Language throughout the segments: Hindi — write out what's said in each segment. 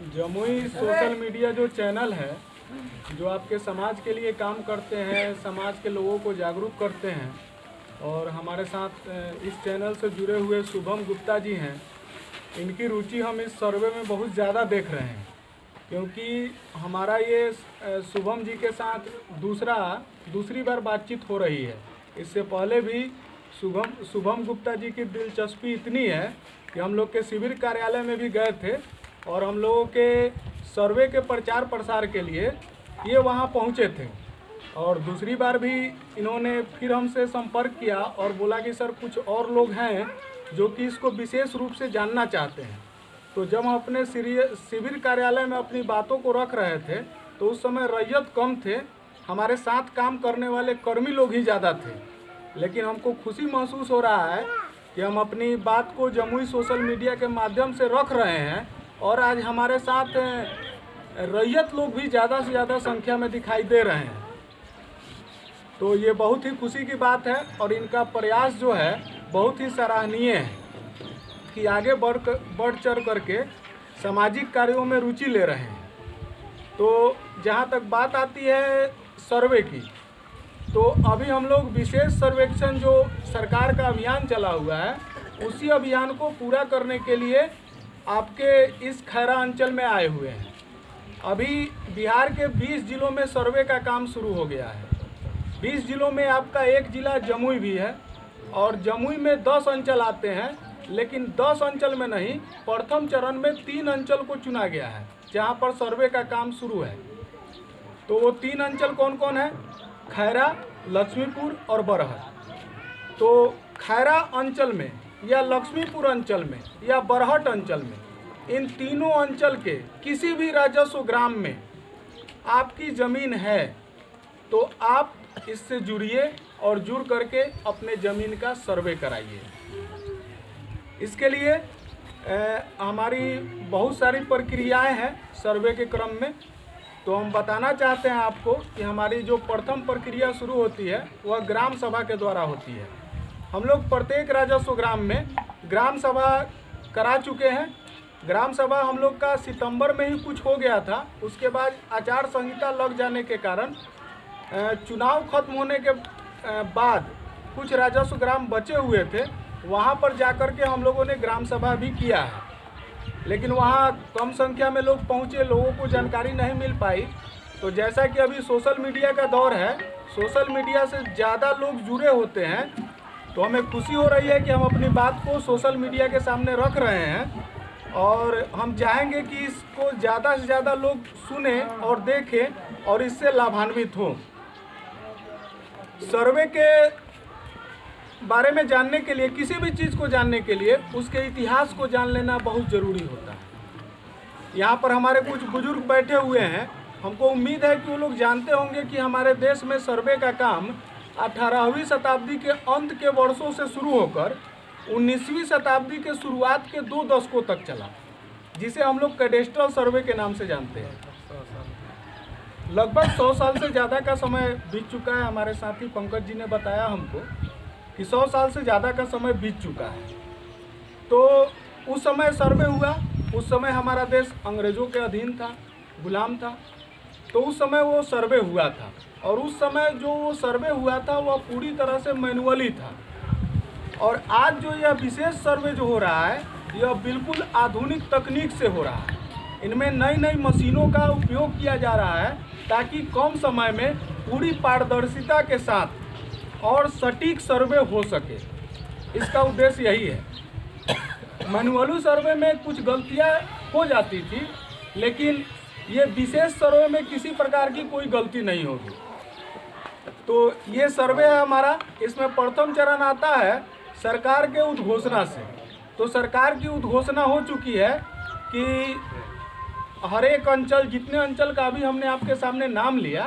जमुई सोशल मीडिया जो चैनल है, जो आपके समाज के लिए काम करते हैं, समाज के लोगों को जागरूक करते हैं, और हमारे साथ इस चैनल से जुड़े हुए शुभम गुप्ता जी हैं। इनकी रुचि हम इस सर्वे में बहुत ज़्यादा देख रहे हैं, क्योंकि हमारा ये शुभम जी के साथ दूसरी बार बातचीत हो रही है। इससे पहले भी शुभम गुप्ता जी की दिलचस्पी इतनी है कि हम लोग के शिविर कार्यालय में भी गए थे और हम लोगों के सर्वे के प्रचार प्रसार के लिए ये वहाँ पहुँचे थे। और दूसरी बार भी इन्होंने फिर हमसे संपर्क किया और बोला कि सर कुछ और लोग हैं जो कि इसको विशेष रूप से जानना चाहते हैं। तो जब हम अपने शिविर कार्यालय में अपनी बातों को रख रहे थे तो उस समय रैयत कम थे, हमारे साथ काम करने वाले कर्मी लोग ही ज़्यादा थे। लेकिन हमको खुशी महसूस हो रहा है कि हम अपनी बात को जमुई सोशल मीडिया के माध्यम से रख रहे हैं और आज हमारे साथ रैयत लोग भी ज़्यादा से ज़्यादा संख्या में दिखाई दे रहे हैं। तो ये बहुत ही खुशी की बात है और इनका प्रयास जो है बहुत ही सराहनीय है कि आगे बढ़ चढ़ करके सामाजिक कार्यों में रुचि ले रहे हैं। तो जहाँ तक बात आती है सर्वे की, तो अभी हम लोग विशेष सर्वेक्षण जो सरकार का अभियान चला हुआ है, उसी अभियान को पूरा करने के लिए आपके इस खैरा अंचल में आए हुए हैं। अभी बिहार के 20 जिलों में सर्वे का काम शुरू हो गया है। 20 जिलों में आपका एक जिला जमुई भी है और जमुई में 10 अंचल आते हैं, लेकिन 10 अंचल में नहीं, प्रथम चरण में 3 अंचल को चुना गया है जहां पर सर्वे का काम शुरू है। तो वो 3 अंचल कौन कौन है? खैरा, लक्ष्मीपुर और बरहट। तो खैरा अंचल में या लक्ष्मीपुर अंचल में या बरहट अंचल में, इन तीनों अंचल के किसी भी राजस्व ग्राम में आपकी ज़मीन है तो आप इससे जुड़िए और जुड़ करके अपने ज़मीन का सर्वे कराइए। इसके लिए हमारी बहुत सारी प्रक्रियाएं हैं सर्वे के क्रम में। तो हम बताना चाहते हैं आपको कि हमारी जो प्रथम प्रक्रिया शुरू होती है वह ग्राम सभा के द्वारा होती है। हम लोग प्रत्येक राजस्व ग्राम में ग्राम सभा करा चुके हैं। ग्राम सभा हम लोग का सितंबर में ही कुछ हो गया था। उसके बाद आचार संहिता लग जाने के कारण चुनाव खत्म होने के बाद कुछ राजस्व ग्राम बचे हुए थे, वहाँ पर जाकर के हम लोगों ने ग्राम सभा भी किया है। लेकिन वहाँ कम संख्या में लोग पहुँचे, लोगों को जानकारी नहीं मिल पाई। तो जैसा कि अभी सोशल मीडिया का दौर है, सोशल मीडिया से ज़्यादा लोग जुड़े होते हैं, तो हमें खुशी हो रही है कि हम अपनी बात को सोशल मीडिया के सामने रख रहे हैं और हम चाहेंगे कि इसको ज़्यादा से ज़्यादा लोग सुने और देखें और इससे लाभान्वित हों। सर्वे के बारे में जानने के लिए, किसी भी चीज़ को जानने के लिए उसके इतिहास को जान लेना बहुत ज़रूरी होता है। यहाँ पर हमारे कुछ बुजुर्ग बैठे हुए हैं, हमको उम्मीद है कि वो लोग जानते होंगे कि हमारे देश में सर्वे का काम 18वीं शताब्दी के अंत के वर्षों से शुरू होकर 19वीं शताब्दी के शुरुआत के 2 दशकों तक चला, जिसे हम लोग कैडेस्ट्रल सर्वे के नाम से जानते हैं। लगभग 100 साल से ज़्यादा का समय बीत चुका है। हमारे साथी पंकज जी ने बताया हमको कि 100 साल से ज़्यादा का समय बीत चुका है। तो उस समय सर्वे हुआ, उस समय हमारा देश अंग्रेज़ों के अधीन था, गुलाम था। तो उस समय वो सर्वे हुआ था और उस समय जो वो सर्वे हुआ था वह पूरी तरह से मैनुअली था। और आज जो यह विशेष सर्वे जो हो रहा है, यह बिल्कुल आधुनिक तकनीक से हो रहा है। इनमें नई नई मशीनों का उपयोग किया जा रहा है ताकि कम समय में पूरी पारदर्शिता के साथ और सटीक सर्वे हो सके। इसका उद्देश्य यही है। मैनुअली सर्वे में कुछ गलतियां हो जाती थी, लेकिन ये विशेष सर्वे में किसी प्रकार की कोई गलती नहीं होगी। तो ये सर्वे है हमारा। इसमें प्रथम चरण आता है सरकार के उद्घोषणा से। तो सरकार की उद्घोषणा हो चुकी है कि हर एक अंचल, जितने अंचल का भी हमने आपके सामने नाम लिया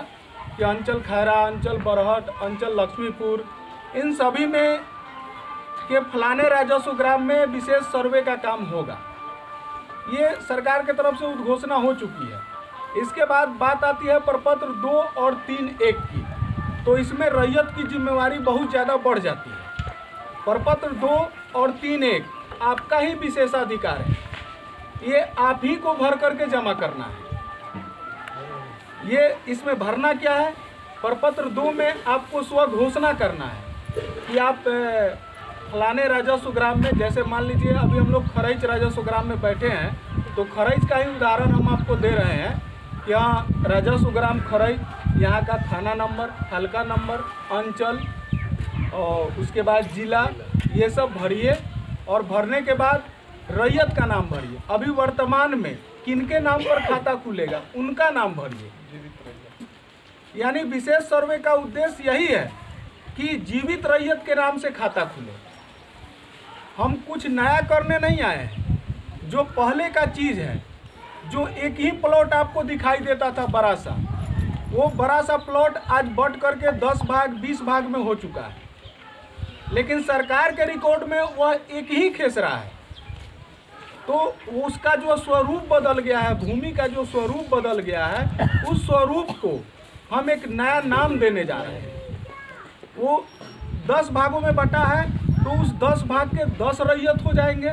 कि अंचल खैरा, अंचल बरहट, अंचल लक्ष्मीपुर, इन सभी में के फलाने राजस्व ग्राम में विशेष सर्वे का काम होगा। ये सरकार की तरफ से उद्घोषणा हो चुकी है। इसके बाद बात आती है प्रपत्र 2 और 3(1) की। तो इसमें रैयत की जिम्मेवारी बहुत ज़्यादा बढ़ जाती है। प्रपत्र 2 और 3(1) आपका ही विशेषाधिकार है। ये आप ही को भर करके जमा करना है। ये इसमें भरना क्या है, प्रपत्र 2 में आपको स्व घोषणा करना है कि आप फलाने राजस्व ग्राम में, जैसे मान लीजिए अभी हम लोग खरईच राजस्व ग्राम में बैठे हैं, तो खरईच का ही उदाहरण हम आपको दे रहे हैं कि यहाँ राजस्व ग्राम खरईच, यहाँ का थाना नंबर, हल्का नंबर, अंचल और उसके बाद जिला, ये सब भरिए। और भरने के बाद रैयत का नाम भरिए। अभी वर्तमान में किनके नाम पर खाता खुलेगा उनका नाम भरिए। यानी विशेष सर्वे का उद्देश्य यही है कि जीवित रैयत के नाम से खाता खुले। हम कुछ नया करने नहीं आए हैं। जो पहले का चीज़ है, जो एक ही प्लॉट आपको दिखाई देता था बड़ा सा, वो बड़ा सा प्लॉट आज बढ़ करके 10 भाग 20 भाग में हो चुका है। लेकिन सरकार के रिकॉर्ड में वह एक ही खेसरा है। तो उसका जो स्वरूप बदल गया है, भूमि का जो स्वरूप बदल गया है, उस स्वरूप को हम एक नया नाम देने जा रहे हैं। वो 10 भागों में बटा है, तो उस 10 भाग के 10 रैयत हो जाएंगे।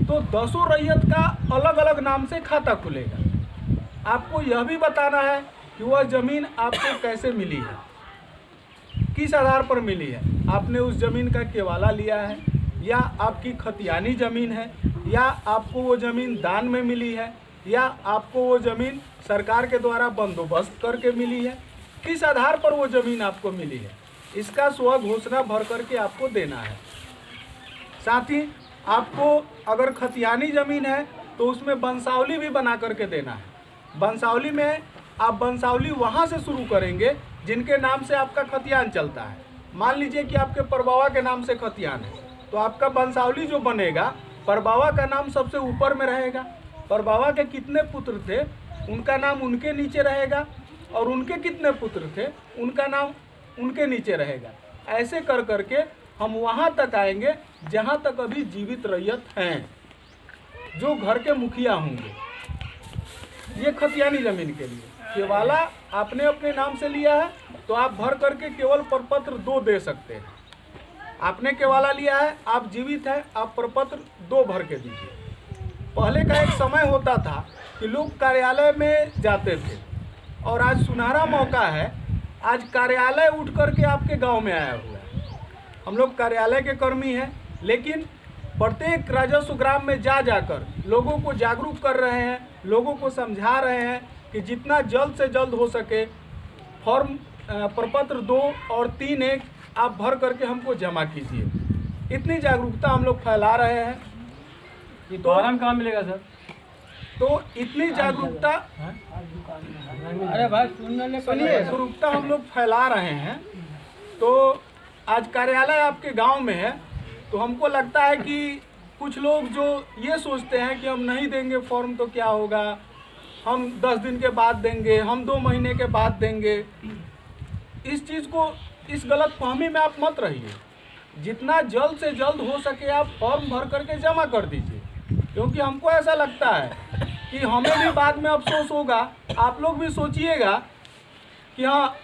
तो 10 रैयत का अलग अलग नाम से खाता खुलेगा। आपको यह भी बताना है कि वह ज़मीन आपको कैसे मिली है, किस आधार पर मिली है। आपने उस ज़मीन का केवाला लिया है, या आपकी खतियानी ज़मीन है, या आपको वो ज़मीन दान में मिली है, या आपको वो ज़मीन सरकार के द्वारा बंदोबस्त करके मिली है। किस आधार पर वो ज़मीन आपको मिली है, इसका स्व घोषणा भर करके आपको देना है। साथ ही आपको अगर खतियानी ज़मीन है तो उसमें वंशावली भी बना करके देना है। वंशावली में आप वंशावली वहाँ से शुरू करेंगे जिनके नाम से आपका खतियान चलता है। मान लीजिए कि आपके परबावा के नाम से खतियान है, तो आपका वंशावली जो बनेगा, परबावा का नाम सबसे ऊपर में रहेगा। परबावा के कितने पुत्र थे उनका नाम उनके नीचे रहेगा, और उनके कितने पुत्र थे उनका नाम उनके नीचे रहेगा। ऐसे कर करके हम वहाँ तक आएंगे जहाँ तक अभी जीवित रैयत हैं, जो घर के मुखिया होंगे। ये खतियानी ज़मीन के लिए केवाला आपने अपने नाम से लिया है, तो आप भर करके केवल प्रपत्र 2 दे सकते हैं। आपने केवाला लिया है, आप जीवित हैं, आप प्रपत्र 2 भर के दीजिए। पहले का एक समय होता था कि लोग कार्यालय में जाते थे, और आज सुनहरा मौका है, आज कार्यालय उठ करके आपके गांव में आया हुआ है। हम लोग कार्यालय के कर्मी हैं, लेकिन प्रत्येक राजस्व ग्राम में जाकर लोगों को जागरूक कर रहे हैं, लोगों को समझा रहे हैं कि जितना जल्द से जल्द हो सके फॉर्म प्रपत्र 2 और 3(1) आप भर करके हमको जमा कीजिए। इतनी जागरूकता हम लोग फैला रहे हैं। ये फॉर्म कहाँ मिलेगा सर? तो इतनी जागरूकता, अरे भाई सुनिए, जागरूकता हम लोग फैला रहे हैं। तो आज कार्यालय आपके गांव में है, तो हमको लगता है कि कुछ लोग जो ये सोचते हैं कि हम नहीं देंगे फॉर्म तो क्या होगा, हम 10 दिन के बाद देंगे, हम 2 महीने के बाद देंगे, इस चीज़ को, इस गलत फहमी में आप मत रहिए। जितना जल्द से जल्द हो सके आप फॉर्म भर करके जमा कर दीजिए, क्योंकि हमको ऐसा लगता है कि हमें भी बाद में अफसोस होगा। आप लोग भी सोचिएगा कि हाँ,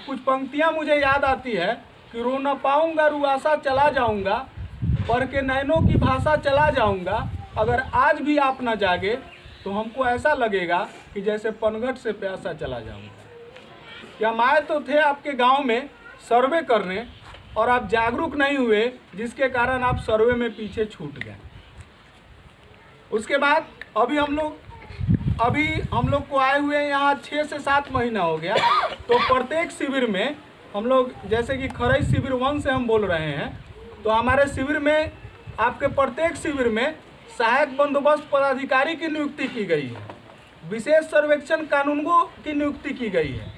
कुछ पंक्तियाँ मुझे याद आती है कि रो न पाऊँगा रुआसा चला जाऊँगा, पढ़ के नैनों की भाषा चला जाऊँगा, अगर आज भी आप न जागे तो हमको ऐसा लगेगा कि जैसे पनघट से प्यासा चला जाऊँगा। कि हम आए तो थे आपके गांव में सर्वे करने, और आप जागरूक नहीं हुए, जिसके कारण आप सर्वे में पीछे छूट गए। उसके बाद अभी हम लोग को आए हुए यहाँ 6 से 7 महीना हो गया। तो प्रत्येक शिविर में हम लोग, जैसे कि खरई शिविर 1 से हम बोल रहे हैं, तो हमारे शिविर में, आपके प्रत्येक शिविर में सहायक बंदोबस्त पदाधिकारी की नियुक्ति की गई है, विशेष सर्वेक्षण कानूनगो की नियुक्ति की गई है।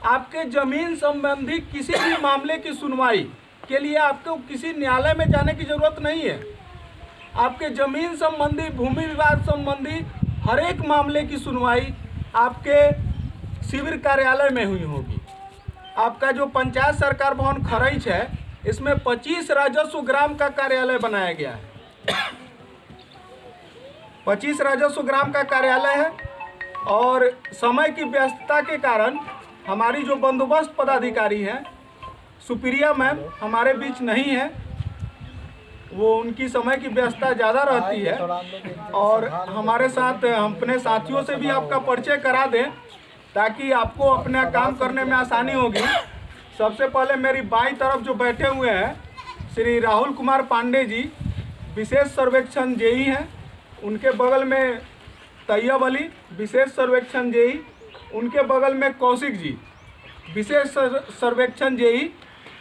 आपके ज़मीन संबंधी किसी भी मामले की सुनवाई के लिए आपको किसी न्यायालय में जाने की ज़रूरत नहीं है। आपके ज़मीन संबंधी, भूमि विवाद संबंधी हर एक मामले की सुनवाई आपके शिविर कार्यालय में हुई होगी। आपका जो पंचायत सरकार भवन खरईच है, इसमें 25 राजस्व ग्राम का कार्यालय बनाया गया है। 25 राजस्व ग्राम का कार्यालय है, और समय की व्यस्तता के कारण हमारी जो बंदोबस्त पदाधिकारी हैं, सुप्रिया मैम हमारे बीच नहीं है। वो उनकी समय की व्यस्तता ज़्यादा रहती है। और हमारे साथ हम अपने साथियों से भी आपका परिचय करा दें ताकि आपको अपना काम करने में आसानी होगी। सबसे पहले मेरी बाईं तरफ जो बैठे हुए हैं श्री राहुल कुमार पांडे जी, विशेष सर्वेक्षण जेई हैं। उनके बगल में तैयब अली, विशेष सर्वेक्षण जेई। उनके बगल में कौशिक जी, विशेष सर्वेक्षण जेई।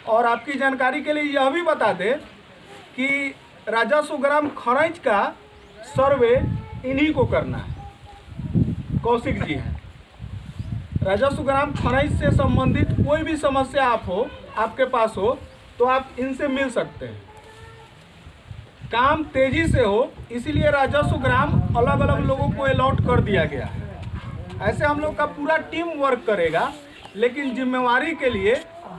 और आपकी जानकारी के लिए यह भी बता दें कि राजस्व ग्राम खरंच का सर्वे इन्हीं को करना है, कौशिक जी हैं। राजस्व ग्राम खरंच से संबंधित कोई भी समस्या आपके पास हो तो आप इनसे मिल सकते हैं। काम तेजी से हो इसीलिए राजस्व ग्राम अलग अलग लोगों को अलॉट कर दिया गया है। ऐसे हम लोग का पूरा टीम वर्क करेगा, लेकिन जिम्मेवारी के लिए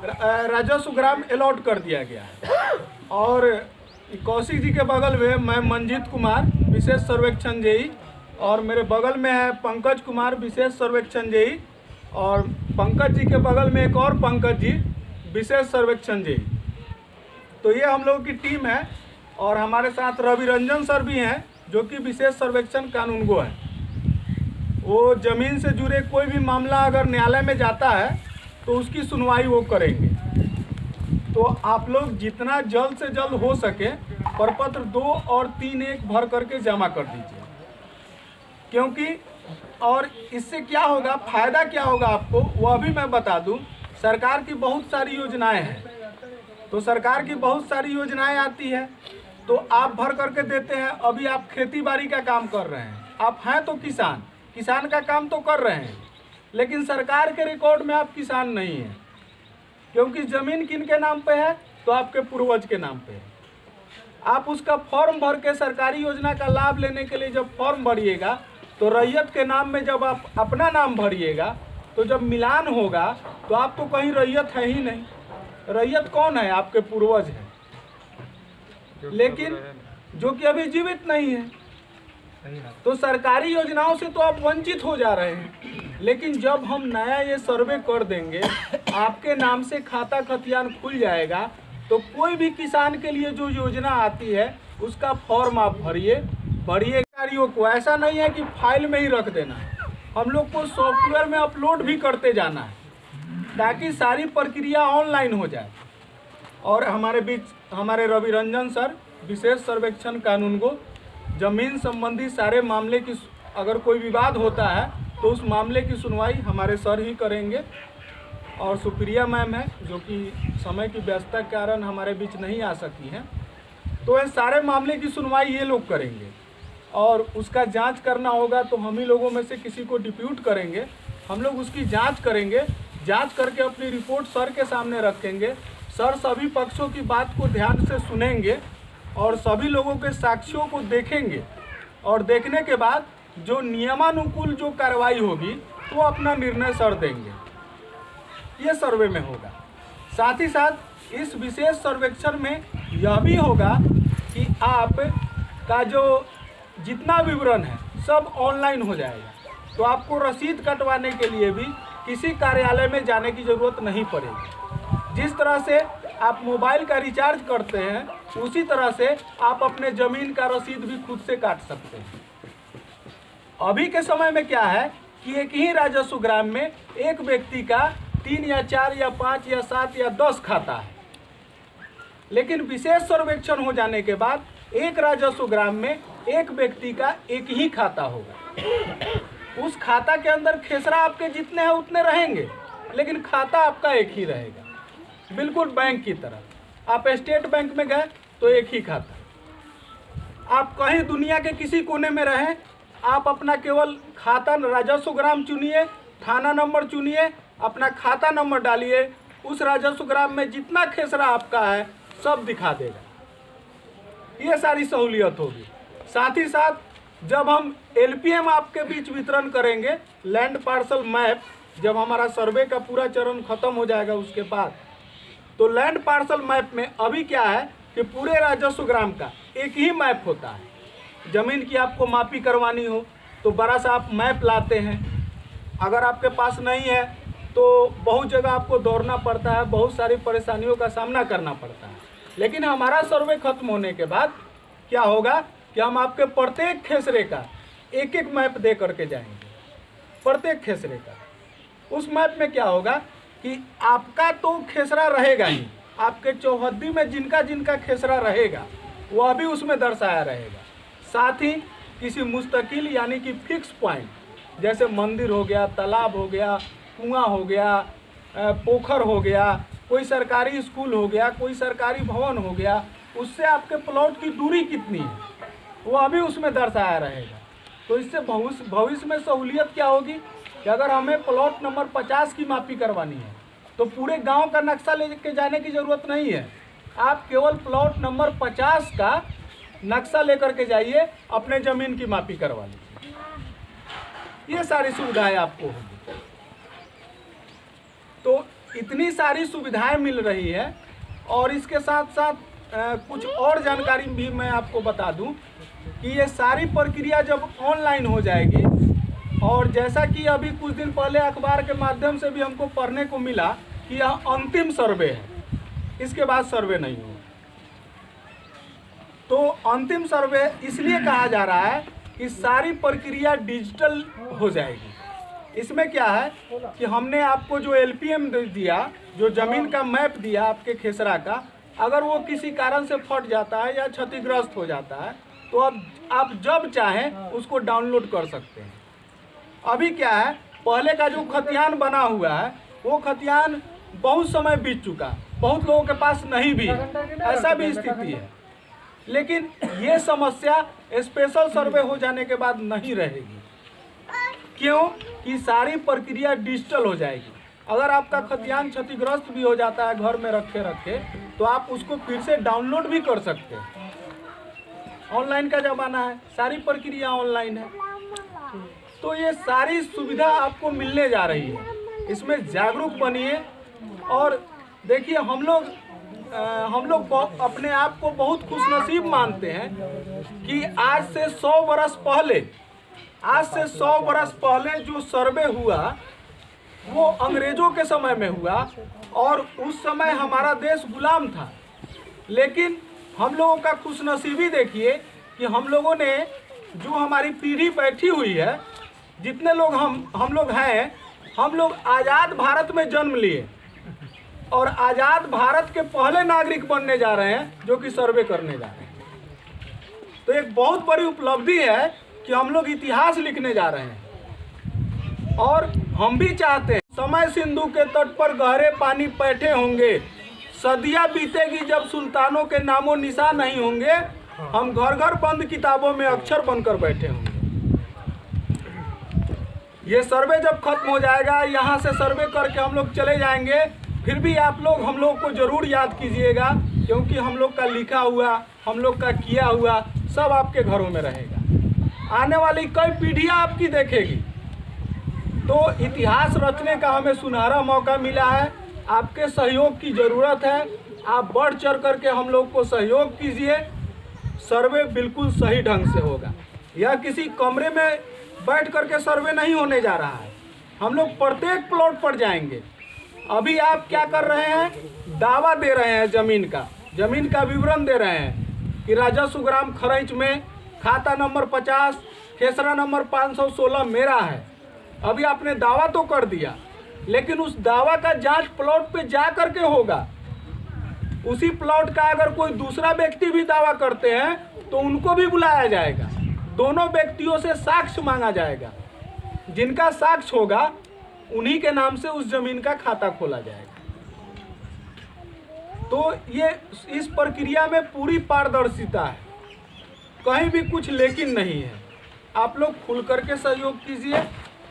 राजस्व ग्राम अलॉट कर दिया गया है। और कौशिक जी के बगल में मैं मंजीत कुमार, विशेष सर्वेक्षण जेई, और मेरे बगल में है पंकज कुमार, विशेष सर्वेक्षण जेई, और पंकज जी के बगल में एक और पंकज जी, विशेष सर्वेक्षण जेई। तो ये हम लोगों की टीम है। और हमारे साथ रवि रंजन सर भी हैं जो कि विशेष सर्वेक्षण कानूनगो है। वो ज़मीन से जुड़े कोई भी मामला अगर न्यायालय में जाता है तो उसकी सुनवाई वो करेंगे। तो आप लोग जितना जल्द से जल्द हो सके प्रपत्र 2 और 3 एक भर करके जमा कर दीजिए, क्योंकि और इससे क्या होगा, फ़ायदा क्या होगा आपको वह भी मैं बता दूं। सरकार की बहुत सारी योजनाएं हैं, तो सरकार की बहुत सारी योजनाएं आती है तो आप भर करके देते हैं। अभी आप खेती बाड़ी का काम कर रहे हैं, आप हैं तो किसान का काम तो कर रहे हैं, लेकिन सरकार के रिकॉर्ड में आप किसान नहीं हैं, क्योंकि ज़मीन किन के नाम पे है, तो आपके पूर्वज के नाम पे है। आप उसका फॉर्म भर के सरकारी योजना का लाभ लेने के लिए जब फॉर्म भरिएगा तो रैयत के नाम में जब आप अपना नाम भरिएगा तो जब मिलान होगा तो आप तो कहीं रैयत है ही नहीं। रैयत कौन है? आपके पूर्वज है, लेकिन जो कि अभी जीवित नहीं है। तो सरकारी योजनाओं से तो आप वंचित हो जा रहे हैं। लेकिन जब हम नया ये सर्वे कर देंगे, आपके नाम से खाता खतियान खुल जाएगा, तो कोई भी किसान के लिए जो योजना आती है उसका फॉर्म आप भरिए कार्यों को। ऐसा नहीं है कि फाइल में ही रख देना, हम लोग को सॉफ्टवेयर में अपलोड भी करते जाना है ताकि सारी प्रक्रिया ऑनलाइन हो जाए। और हमारे बीच हमारे रवि रंजन सर, विशेष सर्वेक्षण कानूनगो, जमीन संबंधी सारे मामले की अगर कोई विवाद होता है तो उस मामले की सुनवाई हमारे सर ही करेंगे। और सुप्रिया मैम है जो कि समय की व्यस्तता के कारण हमारे बीच नहीं आ सकी हैं, तो ये सारे मामले की सुनवाई ये लोग करेंगे। और उसका जांच करना होगा तो हम ही लोगों में से किसी को डिप्यूट करेंगे, हम लोग उसकी जांच करेंगे, जांच करके अपनी रिपोर्ट सर के सामने रखेंगे। सर सभी पक्षों की बात को ध्यान से सुनेंगे और सभी लोगों के साक्ष्यों को देखेंगे, और देखने के बाद जो नियमानुकूल जो कार्रवाई होगी वो अपना निर्णय सर देंगे। ये सर्वे में होगा। साथ ही साथ इस विशेष सर्वेक्षण में यह भी होगा कि आप का जो जितना विवरण है सब ऑनलाइन हो जाएगा, तो आपको रसीद कटवाने के लिए भी किसी कार्यालय में जाने की ज़रूरत नहीं पड़ेगी। जिस तरह से आप मोबाइल का रिचार्ज करते हैं उसी तरह से आप अपने ज़मीन का रसीद भी खुद से काट सकते हैं। अभी के समय में क्या है कि एक ही राजस्व ग्राम में एक व्यक्ति का 3 या 4 या 5 या 7 या 10 खाता है, लेकिन विशेष सर्वेक्षण हो जाने के बाद एक राजस्व ग्राम में एक व्यक्ति का एक ही खाता होगा। उस खाता के अंदर खेसरा आपके जितने हैं उतने रहेंगे, लेकिन खाता आपका एक ही रहेगा, बिल्कुल बैंक की तरह। आप स्टेट बैंक में गए तो एक ही खाता। आप कहीं दुनिया के किसी कोने में रहें, आप अपना केवल खाता राजस्व ग्राम चुनिए, थाना नंबर चुनिए, अपना खाता नंबर डालिए, उस राजस्व ग्राम में जितना खेसरा आपका है सब दिखा देगा। ये सारी सहूलियत होगी। साथ ही साथ जब हम LPM आपके बीच वितरण करेंगे, लैंड पार्सल मैप, जब हमारा सर्वे का पूरा चरण खत्म हो जाएगा उसके बाद, तो लैंड पार्सल मैप में अभी क्या है कि पूरे राजस्व ग्राम का एक ही मैप होता है। ज़मीन की आपको मापी करवानी हो तो बड़ा सा आप मैप लाते हैं, अगर आपके पास नहीं है तो बहुत जगह आपको दौड़ना पड़ता है, बहुत सारी परेशानियों का सामना करना पड़ता है। लेकिन हमारा सर्वे खत्म होने के बाद क्या होगा कि हम आपके प्रत्येक खेसरे का एक एक मैप दे करके जाएंगे, प्रत्येक खेसरे का। उस मैप में क्या होगा कि आपका तो खेसरा रहेगा ही, आपके चौहद्दी में जिनका जिनका खेसरा रहेगा वह भी उसमें दर्शाया रहेगा। साथ ही किसी मुस्तकिल यानी कि फिक्स पॉइंट, जैसे मंदिर हो गया, तालाब हो गया, कुआं हो गया, पोखर हो गया, कोई सरकारी स्कूल हो गया, कोई सरकारी भवन हो गया, उससे आपके प्लॉट की दूरी कितनी है वह भी उसमें दर्शाया रहेगा। तो इससे भविष्य में सहूलियत क्या होगी कि अगर हमें प्लॉट नंबर 50 की मापी करवानी है तो पूरे गांव का नक्शा लेके जाने की ज़रूरत नहीं है, आप केवल प्लॉट नंबर 50 का नक्शा लेकर के जाइए, अपने ज़मीन की मापी करवा लीजिए। ये सारी सुविधाएं आपको होगी। तो इतनी सारी सुविधाएं मिल रही है। और इसके साथ साथ कुछ और जानकारी भी मैं आपको बता दूं कि ये सारी प्रक्रिया जब ऑनलाइन हो जाएगी, और जैसा कि अभी कुछ दिन पहले अखबार के माध्यम से भी हमको पढ़ने को मिला कि यह अंतिम सर्वे है, इसके बाद सर्वे नहीं होगा। तो अंतिम सर्वे इसलिए कहा जा रहा है कि सारी प्रक्रिया डिजिटल हो जाएगी। इसमें क्या है कि हमने आपको जो एलपीएम दिया, जो ज़मीन का मैप दिया आपके खेसरा का, अगर वो किसी कारण से फट जाता है या क्षतिग्रस्त हो जाता है तो अब आप जब चाहें उसको डाउनलोड कर सकते हैं। अभी क्या है, पहले का जो खतियान बना हुआ है वो खतियान बहुत समय बीत चुका, बहुत लोगों के पास नहीं भी है, ऐसा भी स्थिति है। लेकिन ये समस्या स्पेशल सर्वे हो जाने के बाद नहीं रहेगी। क्यों? कि सारी प्रक्रिया डिजिटल हो जाएगी। अगर आपका खतियान क्षतिग्रस्त भी हो जाता है घर में रखे रखे तो आप उसको फिर से डाउनलोड भी कर सकते हैं। ऑनलाइन का ज़माना है, सारी प्रक्रिया ऑनलाइन है। तो ये सारी सुविधा आपको मिलने जा रही है, इसमें जागरूक बनिए। और देखिए हम लोग अपने आप को बहुत खुशनसीब मानते हैं कि आज से 100 बरस पहले जो सर्वे हुआ वो अंग्रेजों के समय में हुआ, और उस समय हमारा देश गुलाम था। लेकिन हम लोगों का खुशनसीबी देखिए कि हम लोगों ने, जो हमारी पीढ़ी बैठी हुई है, जितने लोग हम लोग हैं, हम लोग आज़ाद भारत में जन्म लिए और आज़ाद भारत के पहले नागरिक बनने जा रहे हैं जो कि सर्वे करने जा रहे हैं। तो एक बहुत बड़ी उपलब्धि है कि हम लोग इतिहास लिखने जा रहे हैं। और हम भी चाहते हैं समय सिंधु के तट पर गहरे पानी बैठे होंगे, सदियां बीतेगी जब सुल्तानों के नामो निशान नहीं होंगे, हम घर घर बंद किताबों में अक्षर बनकर बैठे होंगे। ये सर्वे जब खत्म हो जाएगा, यहाँ से सर्वे करके हम लोग चले जाएंगे, फिर भी आप लोग हम लोग को ज़रूर याद कीजिएगा, क्योंकि हम लोग का लिखा हुआ, हम लोग का किया हुआ सब आपके घरों में रहेगा। आने वाली कई पीढ़ियाँ आपकी देखेगी। तो इतिहास रचने का हमें सुनहरा मौका मिला है, आपके सहयोग की ज़रूरत है। आप बढ़ चढ़ करके हम लोग को सहयोग कीजिए। सर्वे बिल्कुल सही ढंग से होगा। यह किसी कमरे में बैठ करके सर्वे नहीं होने जा रहा है, हम लोग प्रत्येक प्लॉट पर जाएंगे। अभी आप क्या कर रहे हैं, दावा दे रहे हैं ज़मीन का विवरण दे रहे हैं कि राजस्व ग्राम खरैच में खाता नंबर 50 खेसरा नंबर 516 मेरा है। अभी आपने दावा तो कर दिया, लेकिन उस दावा का जांच प्लॉट पे जा करके होगा। उसी प्लॉट का अगर कोई दूसरा व्यक्ति भी दावा करते हैं तो उनको भी बुलाया जाएगा, दोनों व्यक्तियों से साक्ष्य मांगा जाएगा। जिनका साक्ष्य होगा उन्हीं के नाम से उस जमीन का खाता खोला जाएगा। तो ये इस प्रक्रिया में पूरी पारदर्शिता है, कहीं भी कुछ लेकिन नहीं है। आप लोग खुल करके सहयोग कीजिए,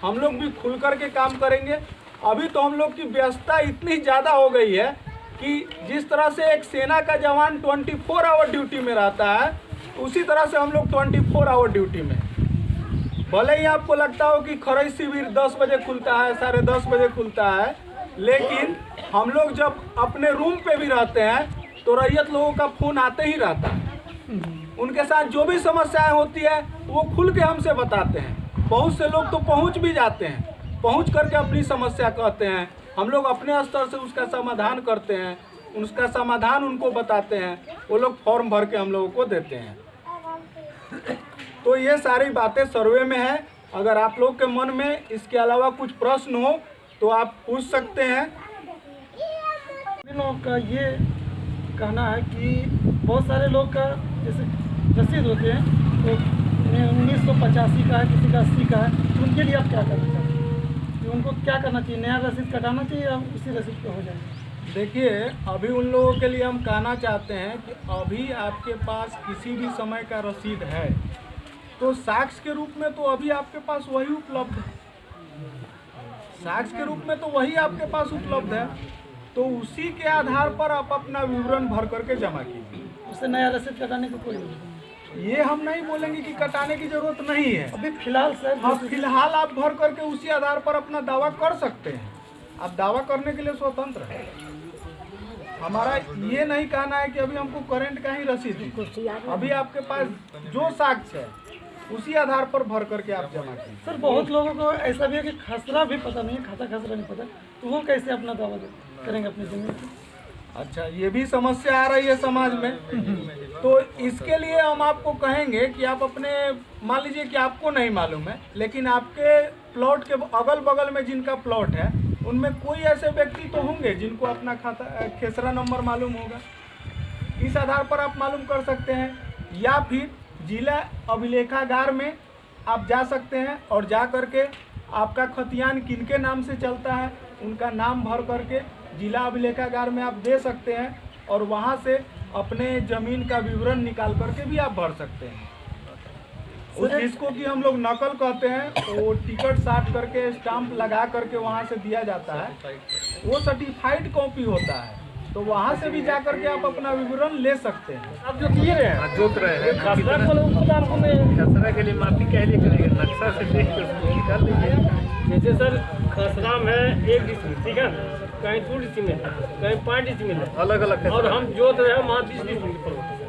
हम लोग भी खुल करके काम करेंगे। अभी तो हम लोग की व्यस्तता इतनी ज़्यादा हो गई है कि जिस तरह से एक सेना का जवान 24 आवर ड्यूटी में रहता है, उसी तरह से हम लोग 24 आवर ड्यूटी में। भले ही आपको लगता हो कि खरैच शिविर 10 बजे खुलता है, 10:30 बजे खुलता है, लेकिन हम लोग जब अपने रूम पे भी रहते हैं तो रैयत लोगों का फ़ोन आते ही रहता है। उनके साथ जो भी समस्याएं होती है वो खुल के हमसे बताते हैं। बहुत से लोग तो पहुंच भी जाते हैं, पहुंच करके अपनी समस्या कहते हैं, हम लोग अपने स्तर से उसका समाधान करते हैं। उसका समाधान उनको बताते हैं, वो लोग फॉर्म भर के हम लोगों को देते हैं। तो ये सारी बातें सर्वे में है। अगर आप लोग के मन में इसके अलावा कुछ प्रश्न हो तो आप पूछ सकते हैं। लोगों का ये कहना है कि बहुत सारे लोग का जैसे रसीद होते हैं तो 1985 का है, किसी का 80 का है, तो उनके लिए आप क्या करना चाहते हैं कि उनको क्या करना चाहिए, नया रसीद कटाना चाहिए या उसी रसीद पे हो जाएगा? देखिए, अभी उन लोगों के लिए हम कहना चाहते हैं कि अभी आपके पास किसी भी समय का रसीद है तो साक्ष्य के रूप में तो अभी आपके पास वही उपलब्ध है, साक्ष्य के रूप में तो वही आपके पास उपलब्ध है, तो उसी के आधार पर आप अपना विवरण भर करके जमा कीजिए। उससे नया रसीद कटाने की कोई जरूरत नहीं। ये हम नहीं बोलेंगे कि कटाने की जरूरत नहीं है। अभी फिलहाल सर हाँ, फिलहाल आप भर करके उसी आधार पर अपना दावा कर सकते हैं। आप दावा करने के लिए स्वतंत्र हैं। हमारा ये नहीं कहना है कि अभी हमको करंट का ही रसीद दीजिए। अभी आपके पास जो साक्ष्य है उसी आधार पर भर करके आप जमा कीजिए। सर बहुत लोगों को ऐसा भी है कि खसरा भी पता नहीं है, खाता खसरा नहीं पता, तो वो कैसे अपना दावा करेंगे अपनी जमीन की? अच्छा, ये भी समस्या आ रही है समाज में। तो इसके लिए हम आपको कहेंगे कि आप अपने, मान लीजिए कि आपको नहीं मालूम है लेकिन आपके प्लॉट के अगल बगल में जिनका प्लॉट है उनमें कोई ऐसे व्यक्ति तो होंगे जिनको अपना खाता खेसरा नंबर मालूम होगा। इस आधार पर आप मालूम कर सकते हैं, या फिर जिला अभिलेखागार में आप जा सकते हैं और जा करके आपका खतियान किनके नाम से चलता है उनका नाम भर करके जिला अभिलेखागार में आप दे सकते हैं और वहां से अपने ज़मीन का विवरण निकाल करके भी आप भर सकते हैं। उस जिसको कि हम लोग नकल कहते हैं, वो टिकट साट करके स्टाम्प लगा करके वहां से दिया जाता है, वो सर्टिफाइड कॉपी होता है, तो वहां से भी जा करके आप अपना विवरण ले सकते हैं। आप जो दिए रहे हैं जोत रहे हैं खसरा को लोग पता आपको नहीं। खसरा के लिए माफी क्या लिए करेंगे, नक्शा से देख कर उसको निकाल लीजिए। जैसे सर खसरा में 1 डिसमिल, ठीक है, कहीं 2 डिसमिल, कहीं 5 डिसमिल है, अलग अलग और हम जोत रहे हैं वहाँ 20 डिसमिल पर।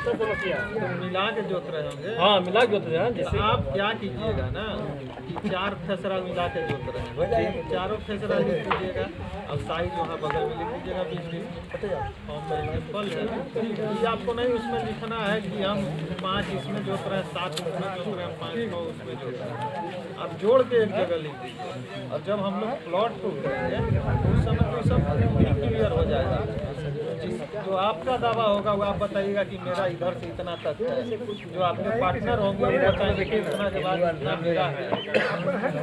सब समस्या है। तो मिला के जोत रहे होंगे। हाँ, मिला के जोत रहे हैं। जैसे आप क्या कीजिएगा ना कि 4 फेसरा मिला के जोत रहे हैं, चारों फेसरा लिख दीजिएगा और साइज वहाँ बगल में लिख दीजिएगा 20 फॉर्म में सिंपल है। ये आपको नहीं उसमें लिखना है कि हम 5 इसमें जोत रहे हैं, 7 उसमें जोत रहे हैं, 5 9 उसमें जोत रहे हैं। आप जोड़ के एक जगह लिख दीजिए और जब हम लोग प्लॉट को करेंगे तो उस समय तो सब क्लियर हो जाएगा। जो आपका दावा होगा वो आप बताइएगा कि मेरा इधर से इतना तक है, जो आपके पार्टनर होंगे वो बताएंगे कि इतना के बाद इतना मेरा है।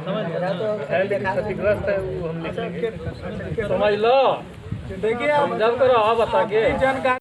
समझ गए? लेकिन क्षतिग्रस्त है वो हम लिखेंगे। समझ लो, देखिए, जब करो आप बता के जानकारी